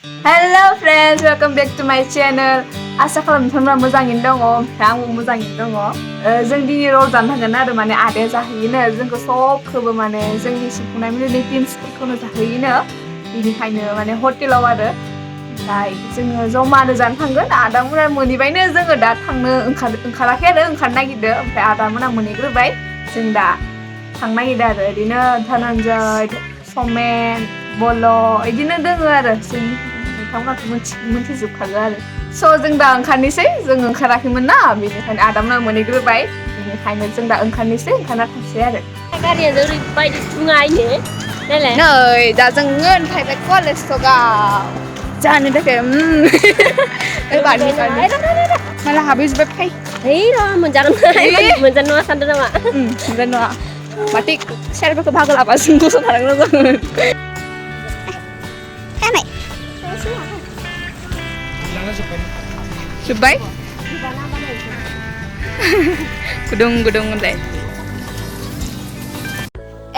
Hello friends, welcome back to my channel. आसा खालामो नोंथांमोना मोजाङैनो दङ, ओमफ्राय आंबो मोजाङैनो दङ। जों दिनै रल जानो थांगोन आरो माने आदाया जाहैयोनो जोंखौ सबखौबो माने जोंनि सिफुंनाय मिलौनि टिम्सफोरखौनो जाहैयोनो बेनिखायनो माने हटेलाव आरो ओमफ्राय जोङो जमानो जानो थांगोन। आदामोना मोनहैबायनो जोङो दा थांनो ओंखाराखै आरो ओंखारनो नागिरदों ओमफ्राय आदामोना मोनहैग्रोबाय जों दा थांनो नागिरदों आरो ओरैनो धनन्जय समेन बल बिदिनो दोङो आरो जों नोंथांमोनाथ' मिथिजोबखागौ आरो स' जों दा ओंखारनोसै जों ओंखाराखैमोन ना बेनिखायनो आदामोना मोनहैग्रोबाय बेनिखायनो जों दा ओंखारनोसै ओंखारना थांसै आरो गारिया ओरैबायदि थुङायनो नायलाय नै दा जोङो थांबाय कलेज सगाव जानो थाखाय माला हाबहैजोब्बाय फै है र' मोनजागोन मोनजानाय नङा सानदों नामा मोनजानाय नङा माथो सेरफोरखौ बाहागो लाबा जों दसे थानांगौ जागोन जोब्बाय गुदुं गुदुं होनलाय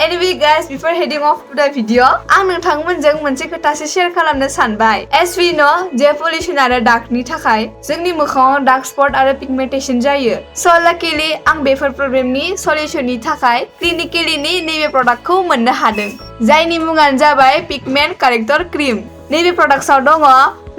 Anyway guys, before heading off to the video, आं नोंथांमोनजों मोनसे खोथासो शेयार खालामनो सानबाय। As we know, जे पलिउसन आरो डार्कनि थाखाय जोंनि मोखाङाव डार्क स्पट आरो पिगमेन्टेशन जायो। So luckily आं बेफोर प्रब्लेमनि सलिउसननि थाखाय क्लिनिकेलिनि नैबे प्रडाक्टखौ मोननो हादों। जायनि मुङानो जाबाय पिगमेन्ट कारेक्टर क्रिम। नैबे प्रडाक्टआव दङ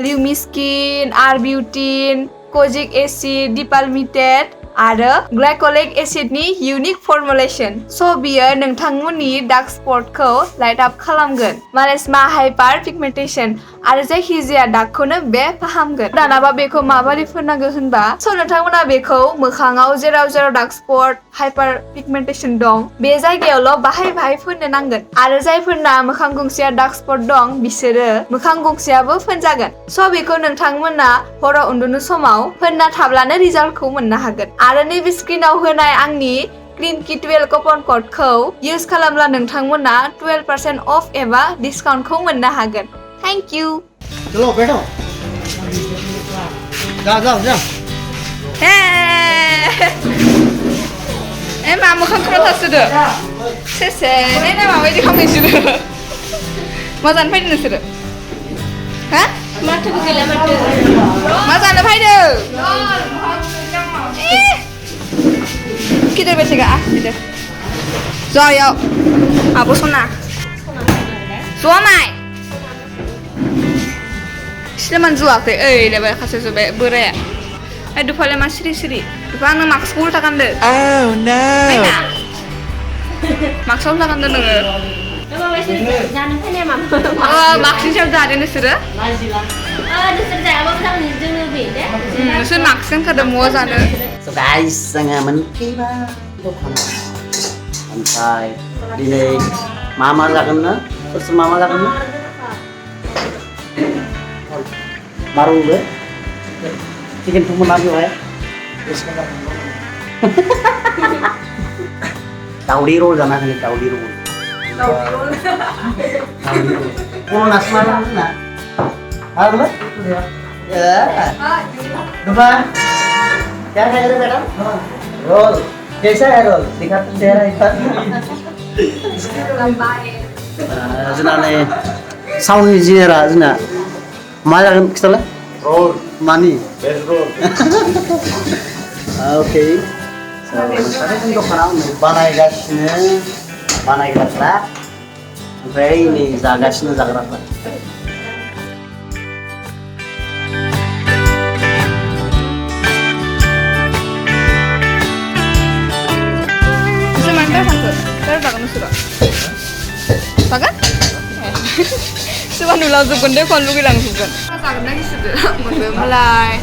लिउमिस्किन, आरबिउटिन, कोजिक एसिड, डिपालमिटेड आरो ग्लाइक'लिक एसिडनि इउनिक फर्मुलेशन। स' बियो नोंथांमोननि डार्क स्पटखौ लाइट आप खालामगोन। मालेस्मा हाइपार पिगमेन्टेशन आरो जायखिजाया डार्कखौनो बे फाहामगोन। दानाबा बेखौ माबोरै फोननांगौ होनबा स' नोंथांमोना बेखौ मोखाङाव जेराव डार्क स्पट हाइपार पिगमेन्टेशन दं बे जायगायावल' बाहाय फोननो नांगोन। आरो जायफोरना मोखां गंसेया डार्क स्पट दं बिसोरो मोखां गंसेयाबो फोनजागोन। स' बेखौ नोंथांमोना हराव उन्दुनो समाव फोनना थाब्लानो रिजाल्टखौ मोननो हागोन। आरो नैबे स्क्रिनाव होनाय आंनि क्लिनकी 12 कुपन क'डखौ इउज खालामब्ला नोंथांमोना 12% अफ एबा डिसकाउन्टखौ मोननो हागोन। Thank you. चलो बैठो जाओ ए मा मोखांखौ थासोदो सेसे ने माबायदि खालामनोसोदो मा जानो फैदों नोंसोरो हा माथोबो गैला माथो मा जानो फैदों किधर बैठेगा आ इधर जाओ याओ आबो सना जुआमाय सिलेमान जुआखै ओइ लेबाय खासे जुबाय बोराया ओइ दुफालाय मा सिरि दुफा आंनो मास्कखौ उल्था गानदो Oh no मास्कआव उल्था गानदो नोङो जानो फैनाया मा मास्कनि सायाव जादों नोंसोरो नोंसोर जायाबाबो जागोन जोङो बे दे नोंसोर मास्कजों खादों म'आव जानो So guys, जोङो मोनफैबाय दखानाव ओमफ्राय दिनै मा जागोन नो सोर मा जागोन नो मारुबो चिकेनखौ मोना बेवहाय दावदै रल जाना होनो दावदै रल Kalau nasi malam na, apa lu? Ya, apa? क्या है रे मैडम? रोल कैसा है रोल? दिखाते चेहरा एक बार जोंना नै साउन्ड इन्जिनियारा जोंना मा जागोन खिथालाय रोल मानि बेस्ट रोल ओके नोंथाङा जों दखानाव बानायग्राफ्रा ओमफ्राय नै जागासिनो जाग्राफ्रा जागोन नोंसोरो जागोन सोरबा नुलांजोबगोन दे खन लुगैलांजोबगोन जागोन ना गिसोदो मोनबो मालाय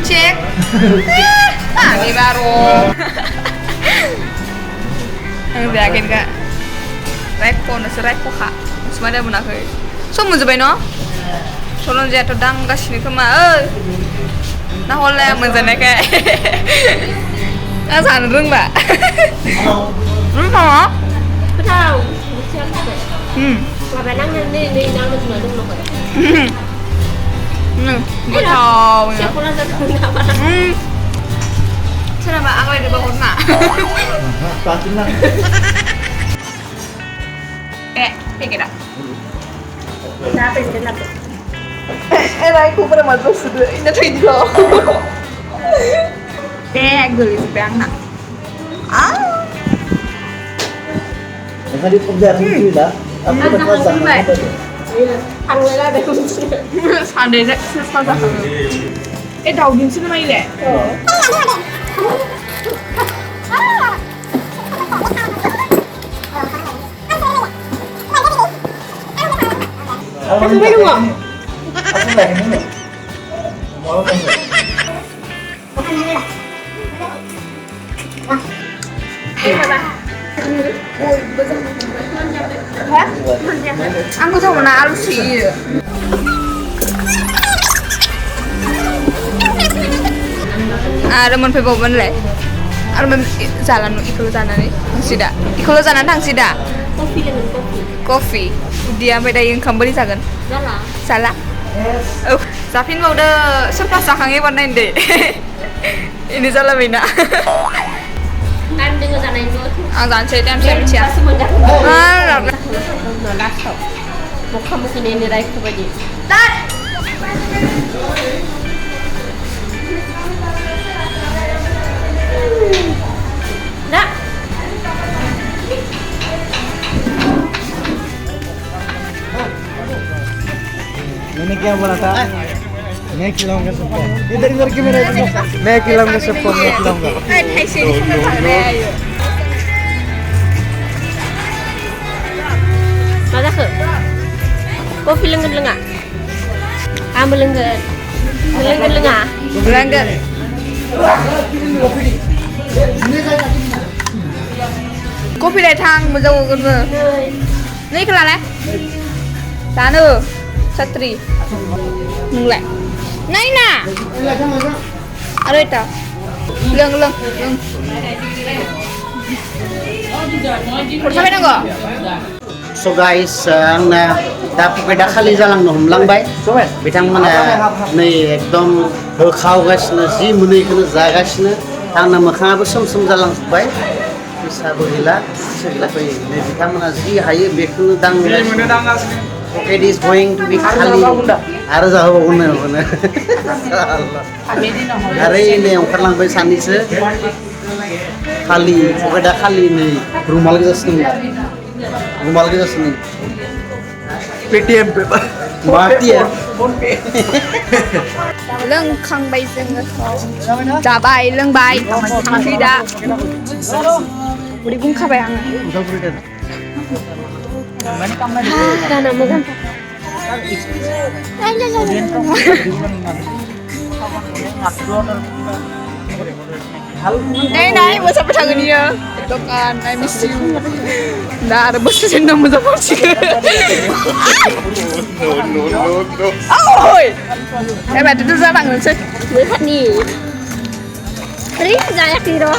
cek ini baru yakin kak repo nasi repo kak semuanya menakai so mau cobain no soalnya jatuh danggas ini kema nah oleh menjadi kayak sana dong mbak mau tahu Apa nang ini nang cuma dulu kok. Gue tahu ya. Siapa nang apa? Sana ba ako di bawah na. Pati na. Pequeña. Nada, pero es la Era aku pada mata sudah. Ini tuh ini loh. Gelis banget nak. Tadi penjara itu dah. Apa kerja? Thằng người la để không Sao đấy sao ra hả? Ê đầu nhìn xin mày lẹ. Không biết đúng không? Không phải nữa. Máu không được. Aku tuh mana harus sih. Ada mau pergi bawa leh. Ada mau jalan ikut jalan nih. Sida. Ikut jalan tang sida. Kopi dengan kopi. Kopi. Dia beda yang kembali jalan. Salah. Salah. Oh, Safin mau udah surprise sakangnya warna ini. Ini salah bina. Em đừng có dàn này nữa. Jangan cerita em siapa siapa. Masih mendak. Nó lát sau. Một không một cái này đây không phải gì. Đó. मैंने क्या बोला था मैं खिलाऊंगा सबको इधर के मेरा मैं खिलाऊंगा सबको मैं खिलाऊंगा Hai sini sama saya. Mana ke? Kopi lengan-lengan. Ambil lengan. Lengan-lengan. Belanda. Kopi đại thang mà dâu con vừa. Này cái là này. Tá nữa. Satri. Ngừng lại. Này nè. Ở đây tao. Lưng. Một sao bên đó. So guys, ang दा Paqueta खालि जालांनो हमलांबाय बिथांमोना नै एकदम होखावगासिनो जि मोनो इखौनो जागासिनो आंना मोखाङाबो सोम सोम जालांजोब्बाय फैसाबो गैला फैयो नै बिथांमोना जि हायो बेखौनो दांगासिनो पकेट इज गोइं टु बि खालि आरो जाहोबावगोन होनो आरो नै ओंखारलांबाय सानैसो खालि पकेटा खालि नै रुमाल गोजासिनो पेटीएम पे माटिया लोंखांबाय जोङो जाबाय लोंबाय थांसै दा उदै बुंखाबाय आङो Karena mogan. Nay mau sampai tangan dia dokan I miss you dah ada bos sendang mau sampai sih no oi berarti itu saya tangan sih Với thật nhỉ. Đấy, dài ác gì đó.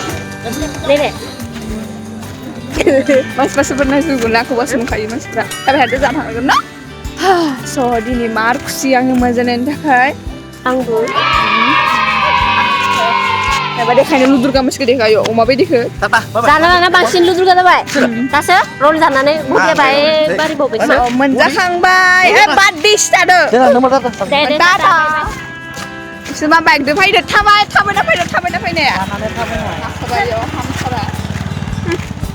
Đây này. mas pernah sugun aku was muka ini mas tapi ada zaman aku no so di ni Markus yang mazanin takai Ang bu. ya pada kayaknya ludur kamu segede kayo oma bedi ke Sana bangsin lu juga baik. Tase, roll sana nih. Bukan baik, bari bobe. menjakang bay badis tado tata semua baik deh pai deh tabai nih ya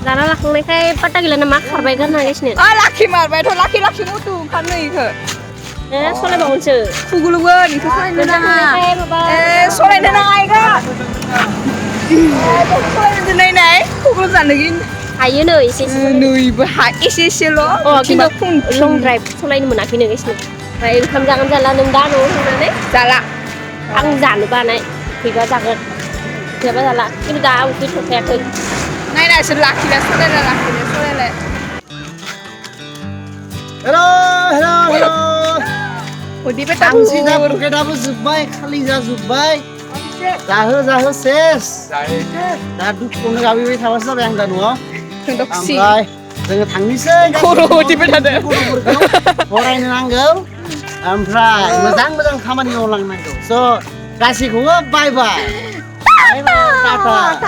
Sana langsung nih kayak patah gila nama karbai kan nangis nih. laki marbai tuh laki mutu kan nih ke Soalnya bangun sih. Fuguluan itu kan na soalnya na ai ka soalnya na nai fugulu san lagi Ayo nih sih. nui bahai isi lo Oh, kita pun long drive. Soalnya ini menakin nih guys nih. Kayak jangan jalan nendang loh sana nih. salah Ang giản được ba này thì có rằng là thì bây giờ là cái gà ông cứ thuộc thôi này là sự laki là soalnya hello Udi petang Tangsina pokoknya zubai kali zubai zaho ses dadu kono gawi wis hawasna yang danu Doksi amrai dengan tangisnya koro di pedada orang ini nanggau amrai mazang kamani orang nanggau so kasih gua bye bye tata